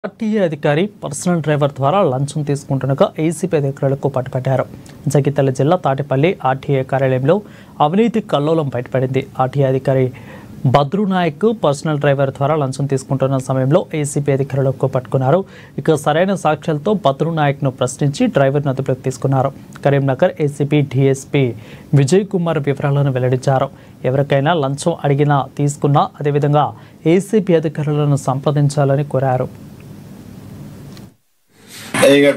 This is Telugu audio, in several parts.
ఆర్టీఏ అధికారి పర్సనల్ డ్రైవర్ ద్వారా లంచం తీసుకుంటుండగా ఏసీపీ అధికారులకు పట్టుబట్టారు. జగిత్యాల జిల్లా తాటిపల్లి ఆర్టీఏ కార్యాలయంలో అవినీతి కల్లోలం బయటపడింది. ఆర్టీఏ అధికారి బద్రునాయక్ పర్సనల్ డ్రైవర్ ద్వారా లంచం తీసుకుంటున్న సమయంలో ఏసీపీ అధికారులకు పట్టుకున్నారు. ఇక సరైన సాక్ష్యాలతో బద్రునాయక్ను ప్రశ్నించి డ్రైవర్ను అదుపులోకి తీసుకున్నారు. కరీంనగర్ ఏసీపీ డీఎస్పీ విజయ్ కుమార్ వివరాలను వెల్లడించారు. ఎవరికైనా లంచం అడిగినా తీసుకున్నా అదేవిధంగా ఏసీపీ అధికారులను సంప్రదించాలని కోరారు.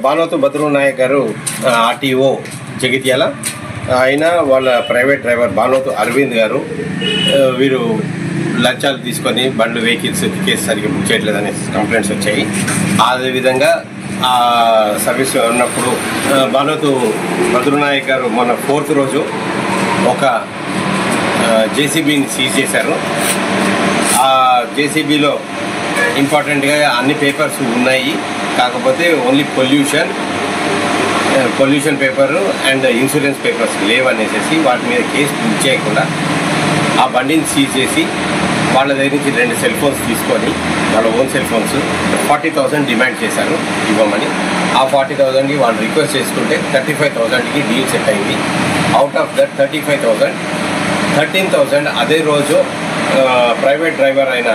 బానోతు బద్రునాయక్ గారు ఆర్టీఓ జగిత్యాల, ఆయన వాళ్ళ ప్రైవేట్ డ్రైవర్ బానోతు అరవింద్ గారు వీరు లంచాలు తీసుకొని బండ్లు వెహికల్స్ కేసు సరిగ్గా బుక్ చేయట్లేదని కంప్లైంట్స్ వచ్చాయి. అదేవిధంగా ఆ సర్వీస్ ఉన్నప్పుడు బానోతు బద్రునాయక్ గారు మొన్న 4th రోజు ఒక జేసీబీని సీజ్ చేశారు. ఆ జేసీబీలో ఇంపార్టెంట్గా అన్ని పేపర్స్ ఉన్నాయి, కాకపోతే only pollution paper and insurance papers లేవనేసి వాటి మీద కేసు బుక్ చేయకుండా ఆ బండిని సీజ్ చేసి వాళ్ళ దగ్గర నుంచి 2 సెల్ ఫోన్స్ తీసుకొని వాళ్ళ ఓన్ సెల్ ఫోన్స్ 40,000 డిమాండ్ చేశారు ఇవ్వమని. ఆ 40,000కి వాళ్ళు రిక్వెస్ట్ చేసుకుంటే 35,000కి డీల్ సెట్ అయింది. అవుట్ ఆఫ్ దట్ 35,000 13,000 అదే రోజు ప్రైవేట్ డ్రైవర్ అయిన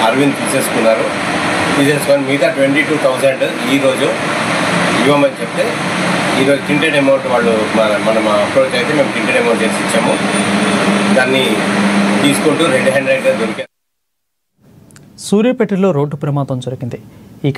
అరవింద్ తీసేసుకొని మిగతా 22,000 ఈరోజు ఇవ్వమని చెప్తే ఈరోజు ప్రింటెడ్ అమౌంట్ వాళ్ళు మనం అప్రోచ్ అయితే మేము ప్రింటెడ్ అమౌంట్ చేసి ఇచ్చాము. దాన్ని తీసుకుంటూ రెడ్ హ్యాండెడ్గా దొరికారు. సూర్యాపేటలో రోడ్డు ప్రమాదం జరిగింది.